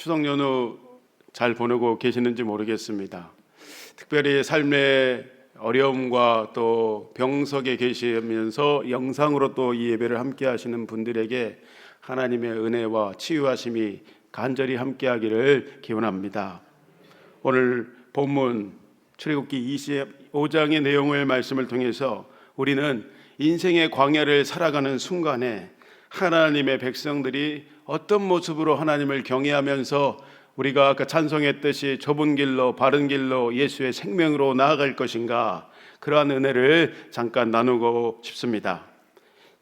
추석 연휴 잘 보내고 계시는지 모르겠습니다. 특별히 삶의 어려움과 또 병석에 계시면서 영상으로 또 이 예배를 함께 하시는 분들에게 하나님의 은혜와 치유하심이 간절히 함께하기를 기원합니다. 오늘 본문 출애굽기 25장의 내용을 말씀을 통해서 우리는 인생의 광야를 살아가는 순간에 하나님의 백성들이 어떤 모습으로 하나님을 경외하면서 우리가 아까 찬송했듯이 좁은 길로 바른 길로 예수의 생명으로 나아갈 것인가, 그러한 은혜를 잠깐 나누고 싶습니다.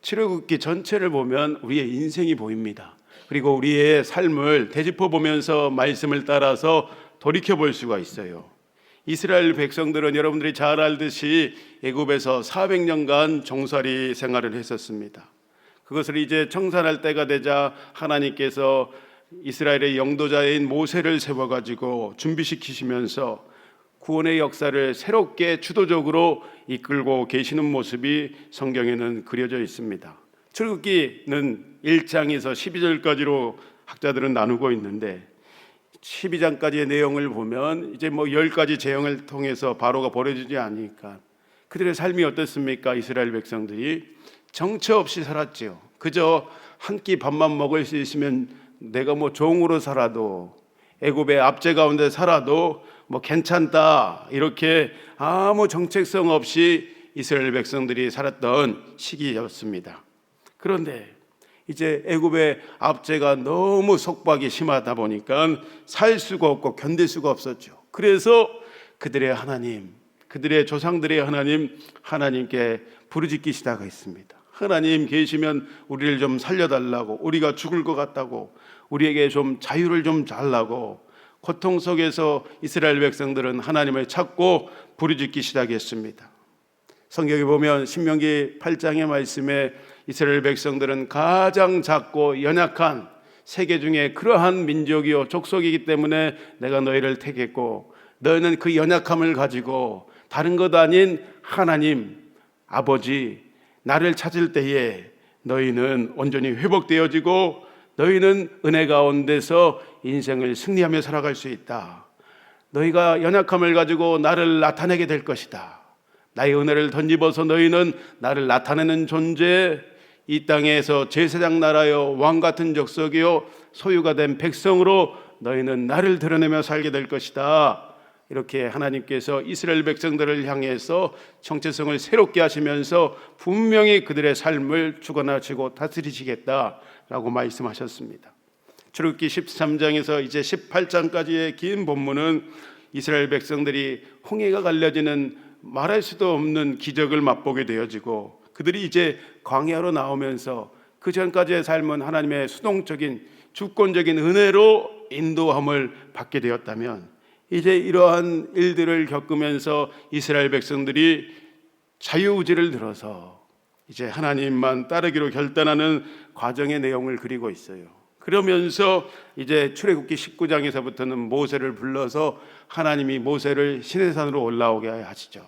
출애굽기 전체를 보면 우리의 인생이 보입니다. 그리고 우리의 삶을 되짚어 보면서 말씀을 따라서 돌이켜 볼 수가 있어요. 이스라엘 백성들은 여러분들이 잘 알듯이 애굽에서 400년간 종살이 생활을 했었습니다. 그것을 이제 청산할 때가 되자 하나님께서 이스라엘의 영도자인 모세를 세워가지고 준비시키시면서 구원의 역사를 새롭게 주도적으로 이끌고 계시는 모습이 성경에는 그려져 있습니다. 출애굽기는 1장에서 12절까지로 학자들은 나누고 있는데 12장까지의 내용을 보면 이제 10가지 재앙을 통해서 바로가 버려지지 않으니까 그들의 삶이 어떻습니까? 이스라엘 백성들이 정처 없이 살았지요. 그저 한 끼 밥만 먹을 수 있으면 내가 종으로 살아도, 애굽의 압제 가운데 살아도 괜찮다, 이렇게 아무 정체성 없이 이스라엘 백성들이 살았던 시기였습니다. 그런데 이제 애굽의 압제가 너무 속박이 심하다 보니까 살 수가 없고 견딜 수가 없었죠. 그래서 그들의 하나님, 그들의 조상들의 하나님께 부르짖기 시작했습니다. 하나님 계시면 우리를 좀 살려달라고, 우리가 죽을 것 같다고, 우리에게 좀 자유를 좀 달라고. 고통 속에서 이스라엘 백성들은 하나님을 찾고 부르짖기 시작했습니다. 성경에 보면 신명기 8장의 말씀에 이스라엘 백성들은 가장 작고 연약한 세계 중에 그러한 민족이요 족속이기 때문에 내가 너희를 택했고, 너희는 그 연약함을 가지고 다른 것 아닌 하나님 아버지 나를 찾을 때에 너희는 온전히 회복되어지고 너희는 은혜 가운데서 인생을 승리하며 살아갈 수 있다. 너희가 연약함을 가지고 나를 나타내게 될 것이다. 나의 은혜를 덧입어서 너희는 나를 나타내는 존재, 이 땅에서 제사장 나라요 왕 같은 족속이요 소유가 된 백성으로 너희는 나를 드러내며 살게 될 것이다. 이렇게 하나님께서 이스라엘 백성들을 향해서 정체성을 새롭게 하시면서 분명히 그들의 삶을 주관하시고 다스리시겠다라고 말씀하셨습니다. 출애굽기 13장에서 이제 18장까지의 긴 본문은 이스라엘 백성들이 홍해가 갈라지는 말할 수도 없는 기적을 맛보게 되어지고, 그들이 이제 광야로 나오면서 그 전까지의 삶은 하나님의 수동적인 주권적인 은혜로 인도함을 받게 되었다면, 이제 이러한 일들을 겪으면서 이스라엘 백성들이 자유의지를 들어서 이제 하나님만 따르기로 결단하는 과정의 내용을 그리고 있어요. 그러면서 이제 출애굽기 19장에서부터는 모세를 불러서 하나님이 모세를 시내산으로 올라오게 하시죠.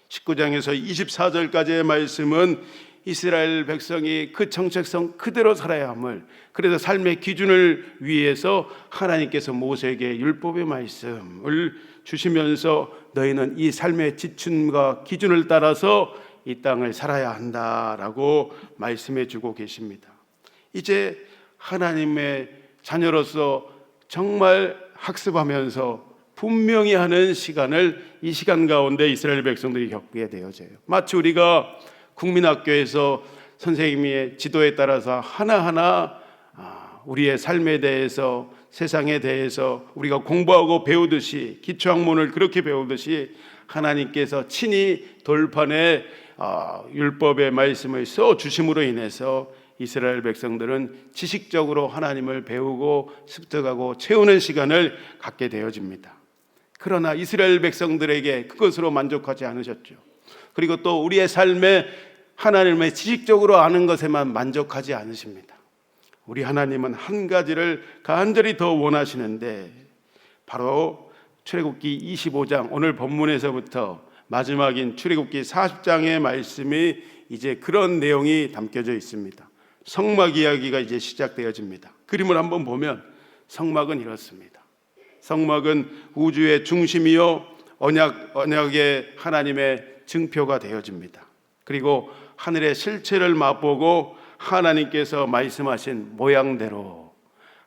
19장에서 24절까지의 말씀은 이스라엘 백성이 그 정체성 그대로 살아야 함을, 그래서 삶의 기준을 위해서 하나님께서 모세에게 율법의 말씀을 주시면서 너희는 이 삶의 지침과 기준을 따라서 이 땅을 살아야 한다라고 말씀해 주고 계십니다. 이제 하나님의 자녀로서 정말 학습하면서 분명히 하는 시간을 이 시간 가운데 이스라엘 백성들이 겪게 되어져요. 마치 우리가 국민학교에서 선생님의 지도에 따라서 하나하나 우리의 삶에 대해서, 세상에 대해서 우리가 공부하고 배우듯이, 기초학문을 그렇게 배우듯이 하나님께서 친히 돌판에 율법의 말씀을 써주심으로 인해서 이스라엘 백성들은 지식적으로 하나님을 배우고 습득하고 채우는 시간을 갖게 되어집니다. 그러나 이스라엘 백성들에게 그것으로 만족하지 않으셨죠. 그리고 또 우리의 삶에 하나님을 지식적으로 아는 것에만 만족하지 않으십니다. 우리 하나님은 한 가지를 간절히 더 원하시는데, 바로 출애굽기 25장 오늘 본문에서부터 마지막인 출애굽기 40장의 말씀이 이제 그런 내용이 담겨져 있습니다. 성막 이야기가 이제 시작되어집니다. 그림을 한번 보면 성막은 이렇습니다. 성막은 우주의 중심이요 언약의 하나님의 증표가 되어집니다. 그리고 하늘의 실체를 맛보고 하나님께서 말씀하신 모양대로,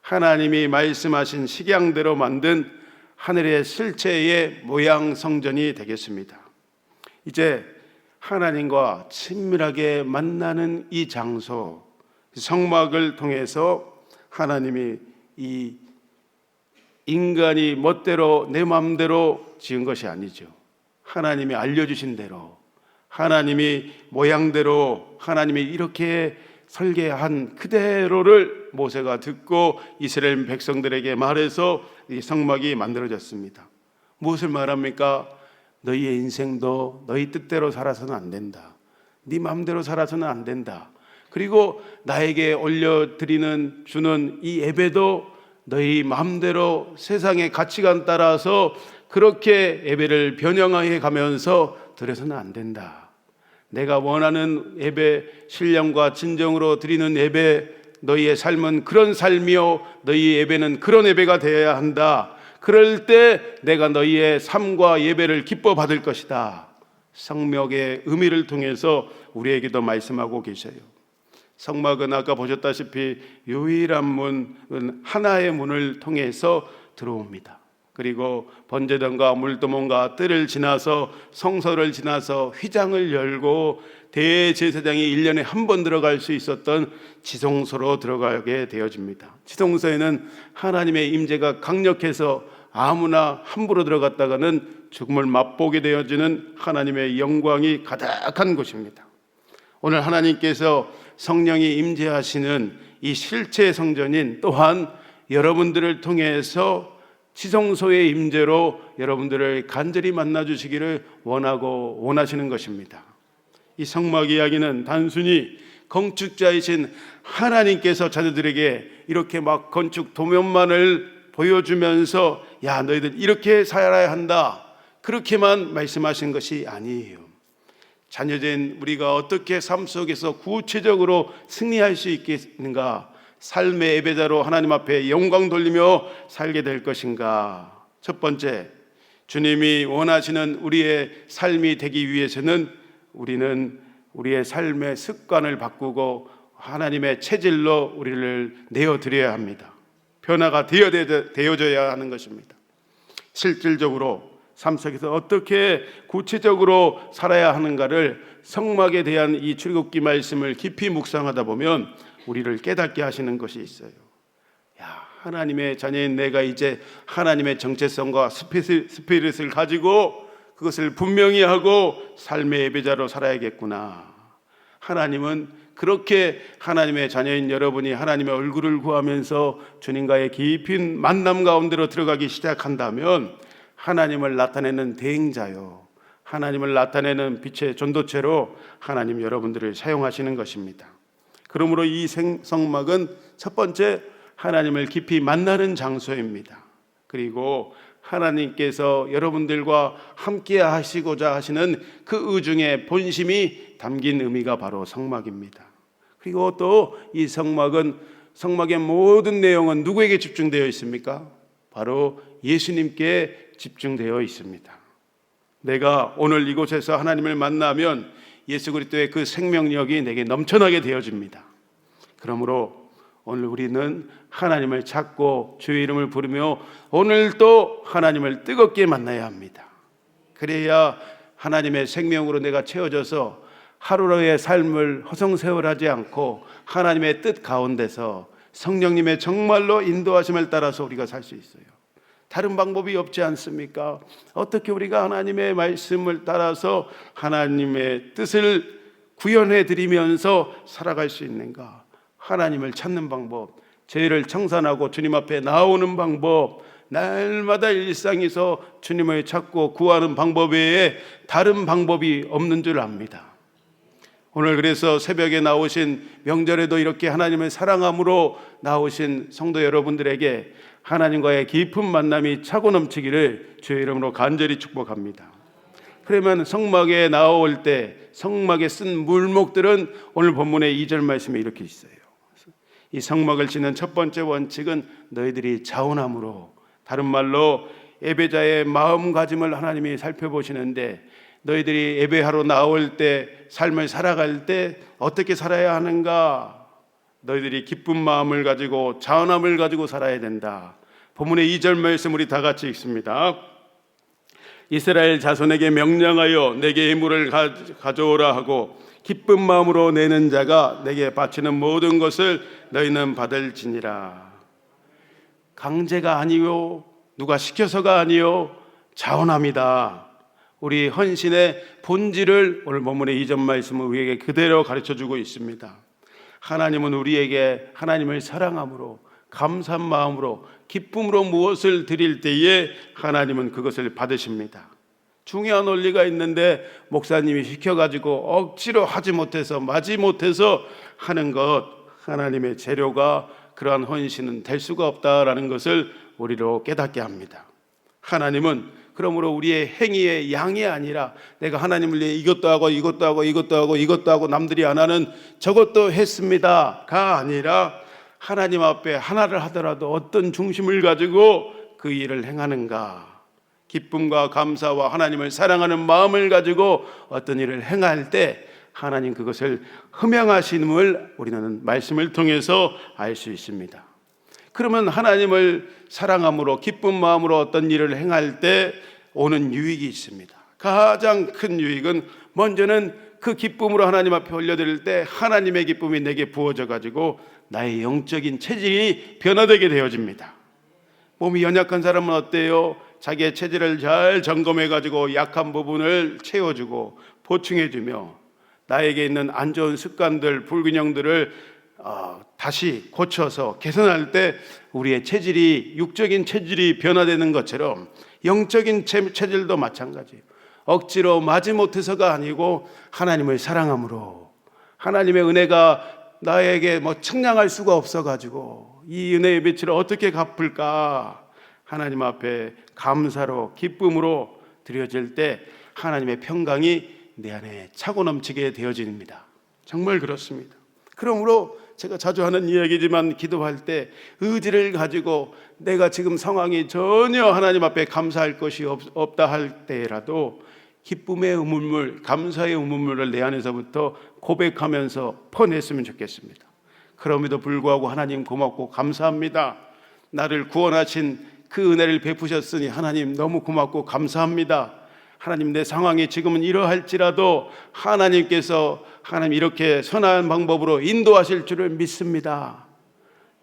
하나님이 말씀하신 식양대로 만든 하늘의 실체의 모양 성전이 되겠습니다. 이제 하나님과 친밀하게 만나는 이 장소, 성막을 통해서 하나님이 이 인간이 멋대로 내 마음대로 지은 것이 아니죠. 하나님이 알려주신 대로, 하나님이 모양대로, 하나님이 이렇게 설계한 그대로를 모세가 듣고 이스라엘 백성들에게 말해서 이 성막이 만들어졌습니다. 무엇을 말합니까? 너희의 인생도 너희 뜻대로 살아서는 안 된다. 네 마음대로 살아서는 안 된다. 그리고 나에게 올려드리는 주는 이 예배도 너희 마음대로 세상의 가치관 따라서 그렇게 예배를 변형해 가면서 드려서는 안 된다. 내가 원하는 예배, 신령과 진정으로 드리는 예배, 너희의 삶은 그런 삶이요 너희의 예배는 그런 예배가 되어야 한다. 그럴 때 내가 너희의 삶과 예배를 기뻐 받을 것이다. 성막의 의미를 통해서 우리에게도 말씀하고 계셔요. 성막은 아까 보셨다시피 유일한 문은 하나의 문을 통해서 들어옵니다. 그리고 번제단과 물두멍과 뜰을 지나서 성소를 지나서 휘장을 열고 대제사장이 1년에 한 번 들어갈 수 있었던 지성소로 들어가게 되어집니다. 지성소에는 하나님의 임재가 강력해서 아무나 함부로 들어갔다가는 죽음을 맛보게 되어지는 하나님의 영광이 가득한 곳입니다. 오늘 하나님께서 성령이 임재하시는 이 실체 성전인 또한 여러분들을 통해서 지성소의 임재로 여러분들을 간절히 만나 주시기를 원하시는 것입니다. 이 성막 이야기는 단순히 건축자이신 하나님께서 자녀들에게 이렇게 막 건축 도면만을 보여주면서 야 너희들 이렇게 살아야 한다 그렇게만 말씀하신 것이 아니에요. 자녀된 우리가 어떻게 삶 속에서 구체적으로 승리할 수 있겠는가, 삶의 예배자로 하나님 앞에 영광 돌리며 살게 될 것인가. 첫 번째, 주님이 원하시는 우리의 삶이 되기 위해서는 우리는 우리의 삶의 습관을 바꾸고 하나님의 체질로 우리를 내어드려야 합니다. 변화가 되어져야 하는 것입니다. 실질적으로 삶 속에서 어떻게 구체적으로 살아야 하는가를 성막에 대한 이 출애굽기 말씀을 깊이 묵상하다 보면 우리를 깨닫게 하시는 것이 있어요. 야, 하나님의 자녀인 내가 이제 하나님의 정체성과 스피릿을 가지고 그것을 분명히 하고 삶의 예배자로 살아야겠구나. 하나님은 그렇게 하나님의 자녀인 여러분이 하나님의 얼굴을 구하면서 주님과의 깊은 만남 가운데로 들어가기 시작한다면 하나님을 나타내는 대행자요, 하나님을 나타내는 빛의 전도체로 하나님 여러분들을 사용하시는 것입니다. 그러므로 이 성막은 첫 번째 하나님을 깊이 만나는 장소입니다. 그리고 하나님께서 여러분들과 함께 하시고자 하시는 그 의중의 본심이 담긴 의미가 바로 성막입니다. 그리고 또 이 성막의 모든 내용은 누구에게 집중되어 있습니까? 바로 예수님께 집중되어 있습니다. 내가 오늘 이곳에서 하나님을 만나면 예수 그리스도의 그 생명력이 내게 넘쳐나게 되어집니다. 그러므로 오늘 우리는 하나님을 찾고 주의 이름을 부르며 오늘도 하나님을 뜨겁게 만나야 합니다. 그래야 하나님의 생명으로 내가 채워져서 하루의 삶을 허송세월하지 않고 하나님의 뜻 가운데서 성령님의 정말로 인도하심을 따라서 우리가 살 수 있어요. 다른 방법이 없지 않습니까? 어떻게 우리가 하나님의 말씀을 따라서 하나님의 뜻을 구현해 드리면서 살아갈 수 있는가? 하나님을 찾는 방법, 죄를 청산하고 주님 앞에 나오는 방법, 날마다 일상에서 주님을 찾고 구하는 방법 외에 다른 방법이 없는 줄 압니다. 오늘 그래서 새벽에 나오신, 명절에도 이렇게 하나님을 사랑함으로 나오신 성도 여러분들에게 하나님과의 깊은 만남이 차고 넘치기를 주의 이름으로 간절히 축복합니다. 그러면 성막에 나올 때 성막에 쓴 물목들은 오늘 본문의 2절 말씀에 이렇게 있어요. 이 성막을 짓는 첫 번째 원칙은 너희들이 자원함으로, 다른 말로 예배자의 마음가짐을 하나님이 살펴보시는데, 너희들이 예배하러 나올 때, 삶을 살아갈 때 어떻게 살아야 하는가? 너희들이 기쁜 마음을 가지고 자원함을 가지고 살아야 된다. 본문의 2절 말씀 우리 다 같이 읽습니다. 이스라엘 자손에게 명령하여 내게 예물을 가져오라 하고 기쁜 마음으로 내는 자가 내게 바치는 모든 것을 너희는 받을지니라. 강제가 아니요, 누가 시켜서가 아니요, 자원함이다. 우리 헌신의 본질을 오늘 본문의 2절 말씀은 우리에게 그대로 가르쳐주고 있습니다. 하나님은 우리에게 하나님을 사랑함으로, 감사한 마음으로, 기쁨으로 무엇을 드릴 때에 하나님은 그것을 받으십니다. 중요한 원리가 있는데 목사님이 시켜가지고 억지로 하지 못해서, 마지 못해서 하는 것, 하나님의 재료가 그러한 헌신은 될 수가 없다라는 것을 우리로 깨닫게 합니다. 하나님은 그러므로 우리의 행위의 양이 아니라 내가 하나님을 위해 이것도 하고 이것도 하고 이것도 하고 이것도 하고 남들이 안 하는 저것도 했습니다가 아니라 하나님 앞에 하나를 하더라도 어떤 중심을 가지고 그 일을 행하는가, 기쁨과 감사와 하나님을 사랑하는 마음을 가지고 어떤 일을 행할 때 하나님 그것을 흠양하심을 우리는 말씀을 통해서 알 수 있습니다. 그러면 하나님을 사랑함으로 기쁜 마음으로 어떤 일을 행할 때 오는 유익이 있습니다. 가장 큰 유익은 먼저는 그 기쁨으로 하나님 앞에 올려드릴 때 하나님의 기쁨이 내게 부어져 가지고 나의 영적인 체질이 변화되게 되어집니다. 몸이 연약한 사람은 어때요? 자기의 체질을 잘 점검해 가지고 약한 부분을 채워주고 보충해주며 나에게 있는 안 좋은 습관들, 불균형들을 다시 고쳐서 개선할 때 우리의 체질이, 육적인 체질이 변화되는 것처럼 영적인 체질도 마찬가지예요. 억지로 마지못해서가 아니고 하나님을 사랑함으로, 하나님의 은혜가 나에게 측량할 수가 없어가지고 이 은혜의 빛을 어떻게 갚을까, 하나님 앞에 감사로 기쁨으로 드려질 때 하나님의 평강이 내 안에 차고 넘치게 되어집니다. 정말 그렇습니다. 그러므로 제가 자주 하는 이야기지만 기도할 때 의지를 가지고 내가 지금 상황이 전혀 하나님 앞에 감사할 것이 없다 할 때라도 기쁨의 우물물, 감사의 우물물을 내 안에서부터 고백하면서 퍼냈으면 좋겠습니다. 그럼에도 불구하고 하나님 고맙고 감사합니다. 나를 구원하신 그 은혜를 베푸셨으니 하나님 너무 고맙고 감사합니다. 하나님 내 상황이 지금은 이러할지라도 하나님께서 하나님 이렇게 선한 방법으로 인도하실 줄을 믿습니다.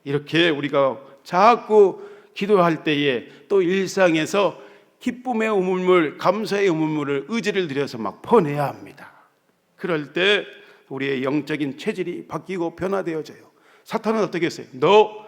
이렇게 우리가 자꾸 기도할 때에 또 일상에서 기쁨의 우물물, 감사의 우물물을 의지를 들여서 막 퍼내야 합니다. 그럴 때 우리의 영적인 체질이 바뀌고 변화되어져요. 사탄은 어떻게 했어요? 너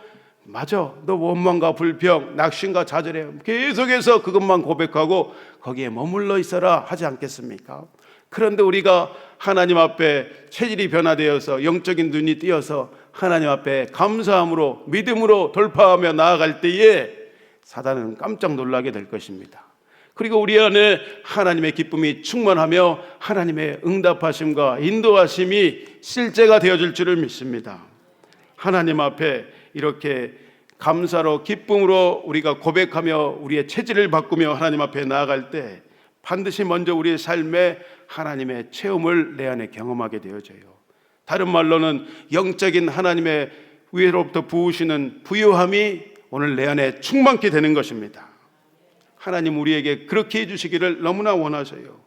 원망과 불평, 낙심과 좌절해 계속해서 그것만 고백하고 거기에 머물러 있어라 하지 않겠습니까? 그런데 우리가 하나님 앞에 체질이 변화되어서 영적인 눈이 띄어서 하나님 앞에 감사함으로 믿음으로 돌파하며 나아갈 때에 사단은 깜짝 놀라게 될 것입니다. 그리고 우리 안에 하나님의 기쁨이 충만하며 하나님의 응답하심과 인도하심이 실제가 되어질 줄을 믿습니다. 하나님 앞에 이렇게 감사로 기쁨으로 우리가 고백하며 우리의 체질을 바꾸며 하나님 앞에 나아갈 때 반드시 먼저 우리의 삶에 하나님의 체험을 내 안에 경험하게 되어져요. 다른 말로는 영적인 하나님의 위로부터 부으시는 부유함이 오늘 내 안에 충만케 되는 것입니다. 하나님 우리에게 그렇게 해주시기를 너무나 원하셔요.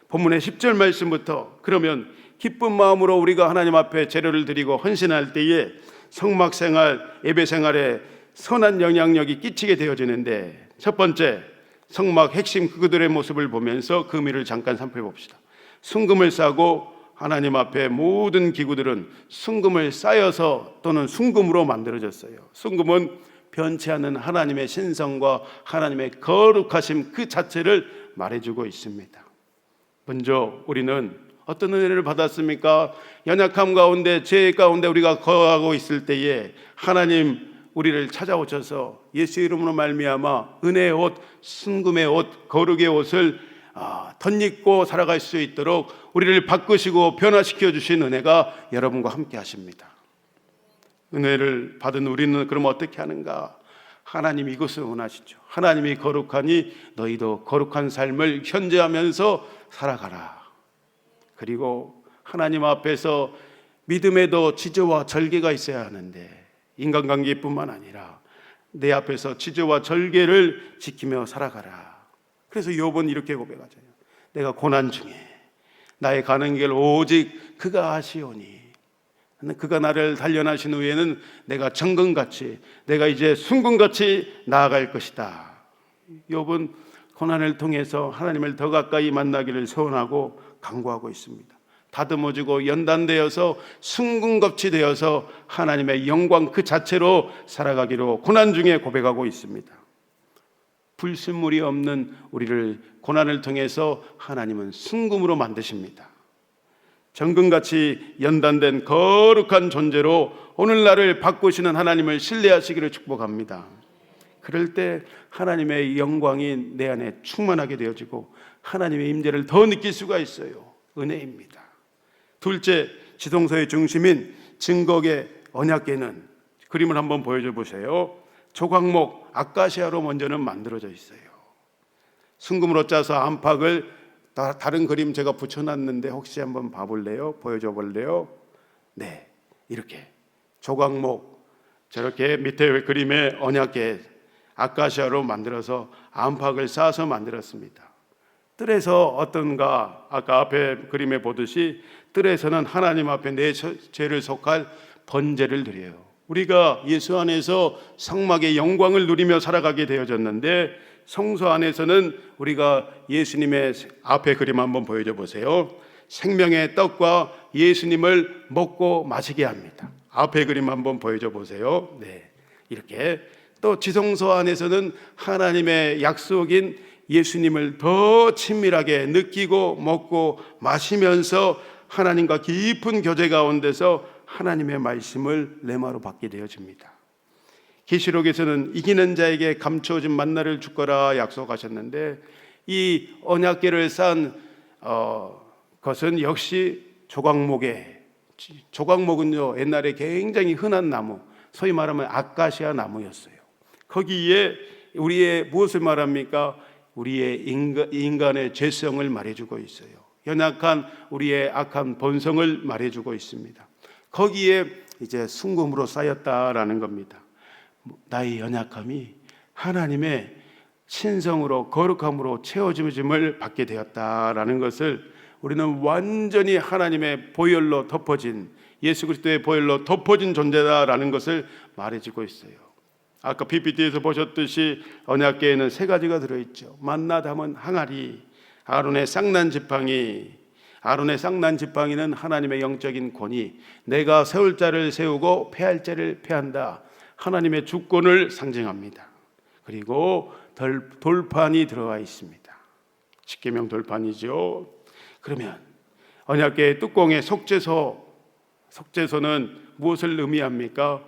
본문의 10절 말씀부터 그러면 기쁜 마음으로 우리가 하나님 앞에 재료를 드리고 헌신할 때에 성막 생활, 예배 생활에 선한 영향력이 끼치게 되어지는데, 첫 번째 성막 핵심 그들의 모습을 보면서 그 의미를 잠깐 살펴봅시다. 순금을 싸고 하나님 앞에 모든 기구들은 순금을 쌓여서 또는 순금으로 만들어졌어요. 순금은 변치 않는 하나님의 신성과 하나님의 거룩하심 그 자체를 말해주고 있습니다. 먼저 우리는 어떤 은혜를 받았습니까? 연약함 가운데, 죄 가운데 우리가 거하고 있을 때에 하나님 우리를 찾아오셔서 예수 이름으로 말미암아 은혜의 옷, 순금의 옷, 거룩의 옷을 덧입고 살아갈 수 있도록 우리를 바꾸시고 변화시켜 주신 은혜가 여러분과 함께 하십니다. 은혜를 받은 우리는 그럼 어떻게 하는가? 하나님이 이것을 원하시죠. 하나님이 거룩하니 너희도 거룩한 삶을 현재하면서 살아가라. 그리고 하나님 앞에서 믿음에도 지저와 절개가 있어야 하는데, 인간관계뿐만 아니라 내 앞에서 지저와 절개를 지키며 살아가라. 그래서 욥은 이렇게 고백하죠. 내가 고난 중에 나의 가는 길 오직 그가 아시오니, 그가 나를 단련하신 후에는 내가 정금같이, 내가 이제 순금같이 나아갈 것이다. 욥은 고난을 통해서 하나님을 더 가까이 만나기를 소원하고 간구하고 있습니다. 다듬어지고 연단되어서 순금같이 되어서 하나님의 영광 그 자체로 살아가기로 고난 중에 고백하고 있습니다. 불순물이 없는 우리를 고난을 통해서 하나님은 순금으로 만드십니다. 정금같이 연단된 거룩한 존재로 오늘날을 바꾸시는 하나님을 신뢰하시기를 축복합니다. 그럴 때 하나님의 영광이 내 안에 충만하게 되어지고 하나님의 임재를 더 느낄 수가 있어요. 은혜입니다. 둘째, 지성소의 중심인 증거의 언약궤는 그림을 한번 보여줘 보세요. 조각목 아카시아로 먼저는 만들어져 있어요. 순금으로 짜서 안팎을, 다른 그림 제가 붙여놨는데 혹시 한번 봐볼래요? 보여줘 볼래요? 네, 이렇게 조각목, 저렇게 밑에 그림에 언약궤 아카시아로 만들어서 안팎을 쌓아서 만들었습니다. 뜰에서 어떤가? 아까 앞에 그림에 보듯이 뜰에서는 하나님 앞에 내 죄를 속할 번제를 드려요. 우리가 예수 안에서 성막의 영광을 누리며 살아가게 되어졌는데, 성소 안에서는 우리가 예수님의 앞에 그림 한번 보여줘 보세요. 생명의 떡과 예수님을 먹고 마시게 합니다. 앞에 그림 한번 보여줘 보세요. 네, 이렇게. 또 지성소 안에서는 하나님의 약속인 예수님을 더 친밀하게 느끼고 먹고 마시면서 하나님과 깊은 교제 가운데서 하나님의 말씀을 레마로 받게 되어집니다. 계시록에서는 이기는 자에게 감춰진 만나를 줄 거라 약속하셨는데, 이 언약궤를 쌓은 것은 역시 조각목은요 옛날에 굉장히 흔한 나무, 소위 말하면 아카시아 나무였어요. 거기에 우리의 무엇을 말합니까? 우리의 인간의 죄성을 말해주고 있어요. 연약한 우리의 악한 본성을 말해주고 있습니다. 거기에 이제 순금으로 쌓였다라는 겁니다. 나의 연약함이 하나님의 신성으로 거룩함으로 채워짐을 받게 되었다라는 것을 우리는 완전히 하나님의 보혈로 덮어진, 예수 그리스도의 보혈로 덮어진 존재다라는 것을 말해주고 있어요. 아까 PPT에서 보셨듯이 언약궤에는 세 가지가 들어있죠. 만나 담은 항아리, 아론의 쌍난 지팡이는 하나님의 영적인 권위, 내가 세울 자를 세우고 패할 자를 패한다, 하나님의 주권을 상징합니다. 그리고 돌판이 들어가 있습니다. 십계명 돌판이죠. 그러면 언약궤의 뚜껑에 속죄소는 무엇을 의미합니까?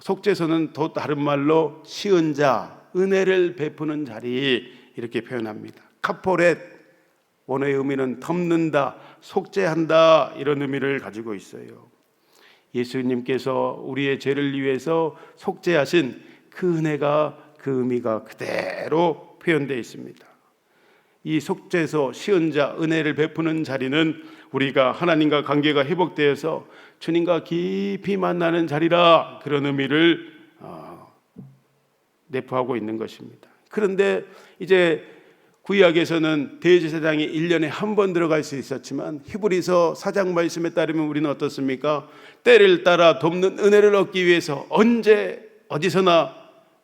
속죄소는 또 다른 말로 시은 자, 은혜를 베푸는 자리, 이렇게 표현합니다. 카포렛, 원어의 의미는 덮는다, 속죄한다, 이런 의미를 가지고 있어요. 예수님께서 우리의 죄를 위해서 속죄하신 그 은혜가, 그 의미가 그대로 표현되어 있습니다. 이 속죄소, 시은 자, 은혜를 베푸는 자리는 우리가 하나님과 관계가 회복되어서 주님과 깊이 만나는 자리라, 그런 의미를 내포하고 있는 것입니다. 그런데 이제 구약에서는 대제사장이 1년에 한 번 들어갈 수 있었지만 히브리서 4장 말씀에 따르면 우리는 어떻습니까? 때를 따라 돕는 은혜를 얻기 위해서 언제 어디서나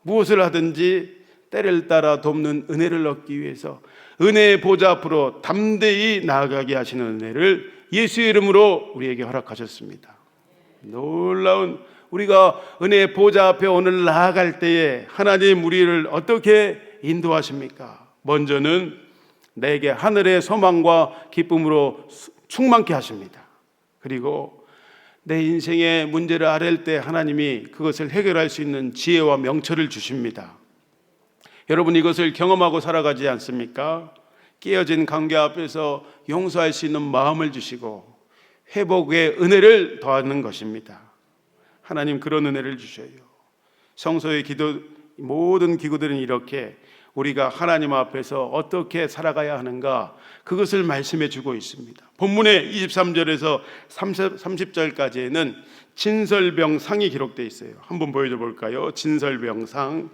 무엇을 하든지 때를 따라 돕는 은혜를 얻기 위해서 은혜의 보좌 앞으로 담대히 나아가게 하시는 은혜를 예수의 이름으로 우리에게 허락하셨습니다. 놀라운, 우리가 은혜의 보좌 앞에 오늘 나아갈 때에 하나님 우리를 어떻게 인도하십니까? 먼저는 내게 하늘의 소망과 기쁨으로 충만케 하십니다. 그리고 내 인생의 문제를 아랠 때 하나님이 그것을 해결할 수 있는 지혜와 명철을 주십니다. 여러분 이것을 경험하고 살아가지 않습니까? 깨어진 관계 앞에서 용서할 수 있는 마음을 주시고 회복의 은혜를 더하는 것입니다. 하나님 그런 은혜를 주셔요. 성소의 기도, 모든 기구들은 이렇게 우리가 하나님 앞에서 어떻게 살아가야 하는가, 그것을 말씀해 주고 있습니다. 본문의 23절에서 30절까지에는 진설병상이 기록되어 있어요. 한번 보여줘 볼까요? 진설병상.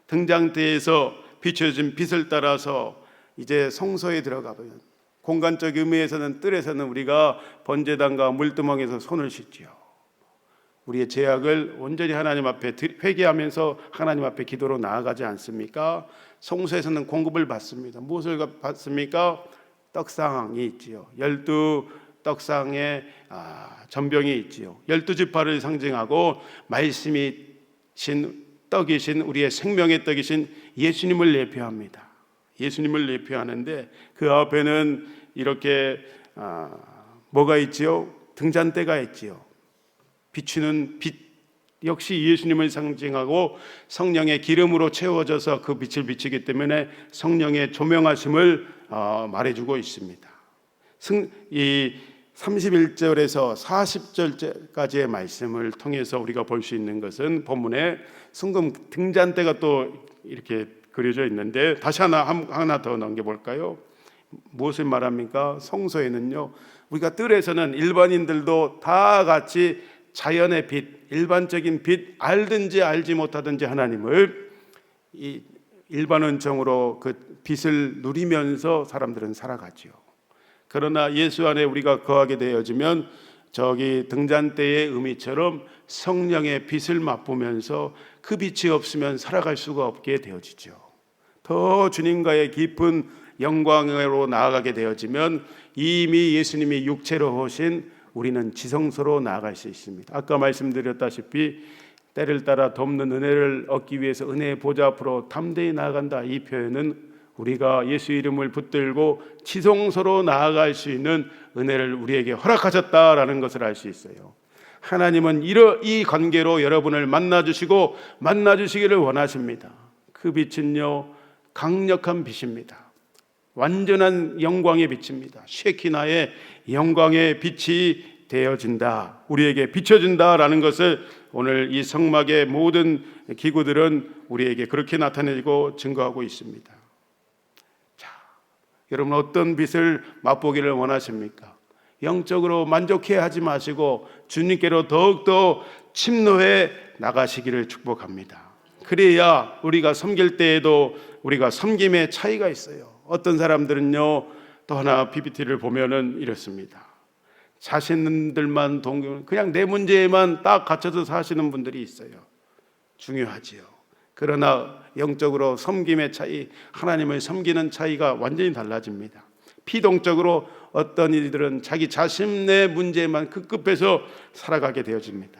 등잔대에서 비춰진 빛을 따라서 이제 성소에 들어가 보면, 공간적 의미에서는 뜰에서는 우리가 번제단과 물두멍에서 손을 씻지요. 우리의 죄악을 온전히 하나님 앞에 회개하면서 하나님 앞에 기도로 나아가지 않습니까? 성소에서는 공급을 받습니다. 무엇을 받습니까? 떡상이 있지요. 12떡상에 전병이 있지요. 12지파를 상징하고 말씀이신 떡이신, 우리의 생명의 떡이신 예수님을 예표합니다. 예수님을 예표하는데 그 앞에는 이렇게 뭐가 있지요? 등잔대가 있지요. 비추는 빛, 역시 예수님을 상징하고 성령의 기름으로 채워져서 그 빛을 비추기 때문에 성령의 조명하심을 말해주고 있습니다. 이 31절에서 40절까지의 말씀을 통해서 우리가 볼 수 있는 것은 본문에 순금 등잔대가 또 이렇게 그려져 있는데, 다시 하나 더 넘겨볼까요? 무엇을 말합니까? 성소에는요, 우리가 뜰에서는 일반인들도 다 같이 자연의 빛, 일반적인 빛, 알든지 알지 못하든지 하나님을 이 일반원적으로 그 빛을 누리면서 사람들은 살아가지요. 그러나 예수 안에 우리가 거하게 되어지면 저기 등잔대의 의미처럼 성령의 빛을 맛보면서 그 빛이 없으면 살아갈 수가 없게 되어지죠. 더 주님과의 깊은 영광으로 나아가게 되어지면 이미 예수님이 육체로 오신 우리는 지성소로 나아갈 수 있습니다. 아까 말씀드렸다시피 때를 따라 덮는 은혜를 얻기 위해서 은혜의 보좌 앞으로 담대히 나아간다, 이 표현은 우리가 예수 이름을 붙들고 지성소로 나아갈 수 있는 은혜를 우리에게 허락하셨다라는 것을 알 수 있어요. 하나님은 이 관계로 여러분을 만나주시고 만나주시기를 원하십니다. 그 빛은요, 강력한 빛입니다. 완전한 영광의 빛입니다. 쉐키나의 영광의 빛이 되어진다, 우리에게 비춰진다라는 것을 오늘 이 성막의 모든 기구들은 우리에게 그렇게 나타내고 증거하고 있습니다. 자, 여러분 어떤 빛을 맛보기를 원하십니까? 영적으로 만족해하지 마시고 주님께로 더욱더 침노해 나가시기를 축복합니다. 그래야 우리가 섬길 때에도 우리가 섬김의 차이가 있어요. 어떤 사람들은요, 또 하나 PPT를 보면은 이렇습니다. 자신들만 그냥 내 문제에만 딱 갇혀서 사시는 분들이 있어요. 중요하지요. 그러나 영적으로 섬김의 차이, 하나님을 섬기는 차이가 완전히 달라집니다. 피동적으로 어떤 이들은 자기 자신의 문제에만 급급해서 살아가게 되어집니다.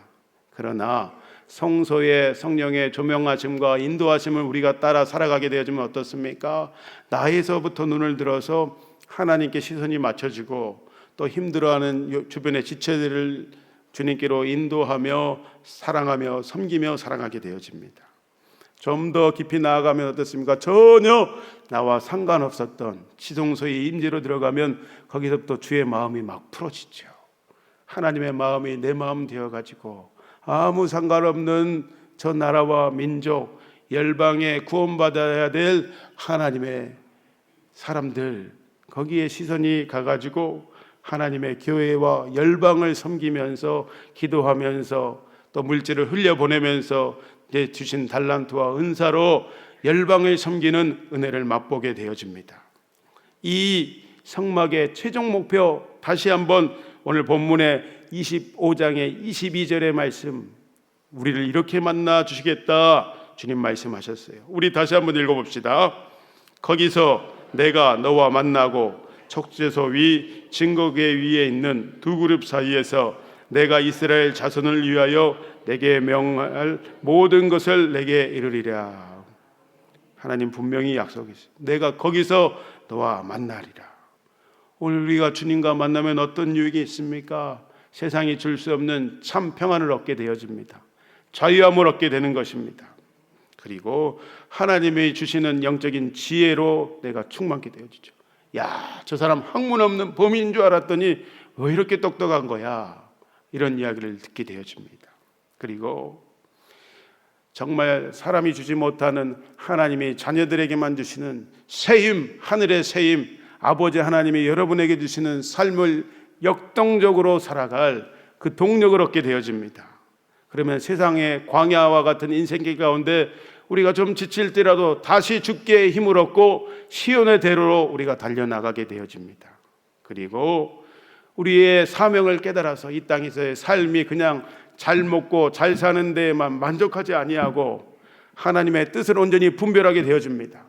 그러나 성소의 성령의 조명하심과 인도하심을 우리가 따라 살아가게 되어지면 어떻습니까? 나에서부터 눈을 들어서 하나님께 시선이 맞춰지고 또 힘들어하는 주변의 지체들을 주님께로 인도하며 사랑하며 섬기며 사랑하게 되어집니다. 좀 더 깊이 나아가면 어떻습니까? 전혀 나와 상관없었던 지성소의 임재로 들어가면 거기서부터 주의 마음이 막 풀어지죠. 하나님의 마음이 내 마음 되어가지고 아무 상관없는 저 나라와 민족, 열방에 구원받아야 될 하나님의 사람들, 거기에 시선이 가가지고 하나님의 교회와 열방을 섬기면서 기도하면서 또 물질을 흘려보내면서 내 주신 달란트와 은사로 열방을 섬기는 은혜를 맛보게 되어집니다. 이 성막의 최종 목표, 다시 한번 오늘 본문의 25장의 22절의 말씀, 우리를 이렇게 만나 주시겠다 주님 말씀하셨어요. 우리 다시 한번 읽어봅시다. 거기서 내가 너와 만나고 촉제소 위 증거궤 위에 있는 두 그룹 사이에서 내가 이스라엘 자손을 위하여 내게 명할 모든 것을 내게 이루리라. 하나님 분명히 약속했어요. 내가 거기서 너와 만나리라. 오늘 우리가 주님과 만나면 어떤 유익이 있습니까? 세상이 줄 수 없는 참 평안을 얻게 되어집니다. 자유함을 얻게 되는 것입니다. 그리고 하나님이 주시는 영적인 지혜로 내가 충만케 되어지죠. 야, 저 사람 학문 없는 범인인 줄 알았더니 왜 이렇게 똑똑한 거야? 이런 이야기를 듣게 되어집니다. 그리고 정말 사람이 주지 못하는 하나님이 자녀들에게만 주시는 세임, 하늘의 세임, 아버지 하나님이 여러분에게 주시는 삶을 역동적으로 살아갈 그 동력을 얻게 되어집니다. 그러면 세상의 광야와 같은 인생길 가운데 우리가 좀 지칠 때라도 다시 주께 힘을 얻고 시온의 대로로 우리가 달려나가게 되어집니다. 그리고 우리의 사명을 깨달아서 이 땅에서의 삶이 그냥 잘 먹고 잘 사는 데에만 만족하지 아니하고 하나님의 뜻을 온전히 분별하게 되어집니다.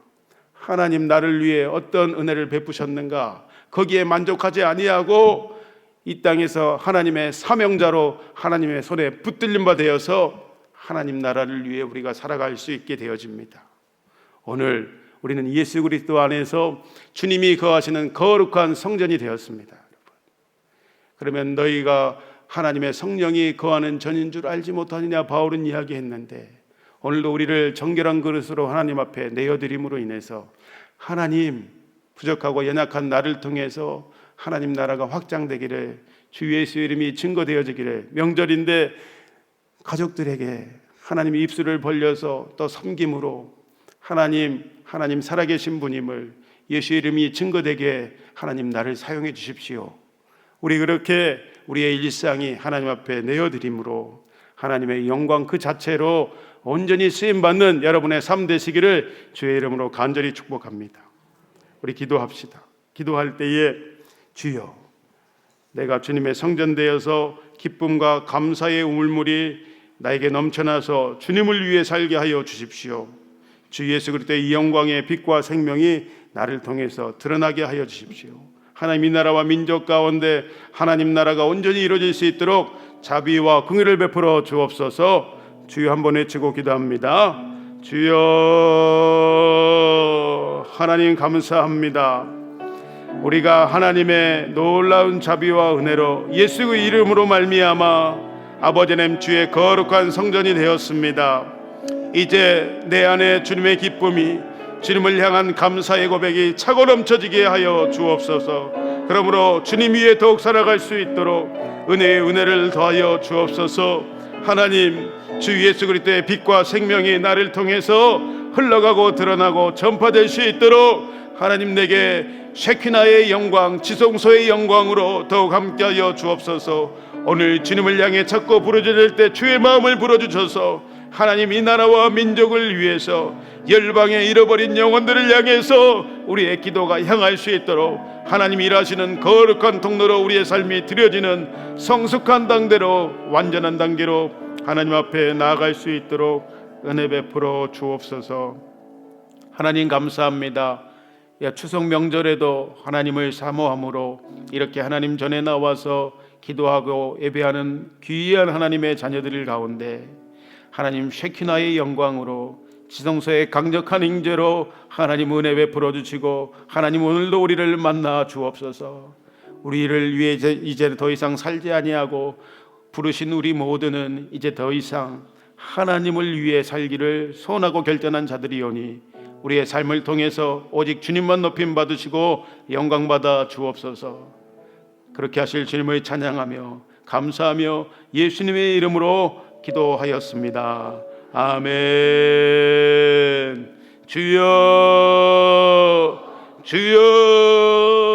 하나님 나를 위해 어떤 은혜를 베푸셨는가, 거기에 만족하지 아니하고 이 땅에서 하나님의 사명자로 하나님의 손에 붙들림 바 되어서 하나님 나라를 위해 우리가 살아갈 수 있게 되어집니다. 오늘 우리는 예수 그리스도 안에서 주님이 거하시는 거룩한 성전이 되었습니다. 그러면 너희가 하나님의 성령이 거하는 전인 줄 알지 못하느냐, 바울은 이야기했는데, 오늘도 우리를 정결한 그릇으로 하나님 앞에 내어드림으로 인해서 하나님, 부족하고 연약한 나를 통해서 하나님 나라가 확장되기를, 주 예수의 이름이 증거되어지기를, 명절인데 가족들에게 하나님의 입술을 벌려서 또 섬김으로 하나님 살아계신 분임을 예수의 이름이 증거되게 하나님 나를 사용해 주십시오. 우리 그렇게 우리의 일상이 하나님 앞에 내어드림으로 하나님의 영광 그 자체로 온전히 쓰임받는 여러분의 삶 되시기를 주의 이름으로 간절히 축복합니다. 우리 기도합시다. 기도할 때에 주여, 내가 주님의 성전 되어서 기쁨과 감사의 우물물이 나에게 넘쳐나서 주님을 위해 살게 하여 주십시오. 주 예수 그리스도의 이 영광의 빛과 생명이 나를 통해서 드러나게 하여 주십시오. 하나님 이 나라와 민족 가운데 하나님 나라가 온전히 이루어질 수 있도록 자비와 긍휼을 베풀어 주옵소서. 주여 한번 외치고 기도합니다. 주여, 하나님 감사합니다. 우리가 하나님의 놀라운 자비와 은혜로 예수의 이름으로 말미암아 아버지 하나님 주의 거룩한 성전이 되었습니다. 이제 내 안에 주님의 기쁨이, 주님을 향한 감사의 고백이 차고 넘쳐지게 하여 주옵소서. 그러므로 주님 위에 더욱 살아갈 수 있도록 은혜의 은혜를 더하여 주옵소서. 하나님, 주 예수 그리스도의 빛과 생명이 나를 통해서 흘러가고 드러나고 전파될 수 있도록 하나님 내게 셰키나의 영광, 지성소의 영광으로 더욱 함께하여 주옵소서. 오늘 주님을 향해 찾고 부르짖을 때 주의 마음을 불어주셔서 하나님 이 나라와 민족을 위해서 열방에 잃어버린 영혼들을 향해서 우리의 기도가 향할 수 있도록 하나님 일하시는 거룩한 통로로 우리의 삶이 드려지는 성숙한 단계로, 완전한 단계로 하나님 앞에 나아갈 수 있도록 은혜 베풀어 주옵소서. 하나님 감사합니다. 추석 명절에도 하나님을 사모함으로 이렇게 하나님 전에 나와서 기도하고 예배하는 귀한 하나님의 자녀들 가운데 하나님 셰키나의 영광으로, 지성소의 강력한 임재로 하나님 은혜 베풀어 주시고 하나님 오늘도 우리를 만나 주옵소서. 우리를 위해 이제 더 이상 살지 아니하고 부르신 우리 모두는 이제 더 이상 하나님을 위해 살기를 소원하고 결단한 자들이오니 우리의 삶을 통해서 오직 주님만 높임 받으시고 영광 받아 주옵소서. 그렇게 하실 주님을 찬양하며 감사하며 예수님의 이름으로 기도하였습니다. 아멘. 주여, 주여.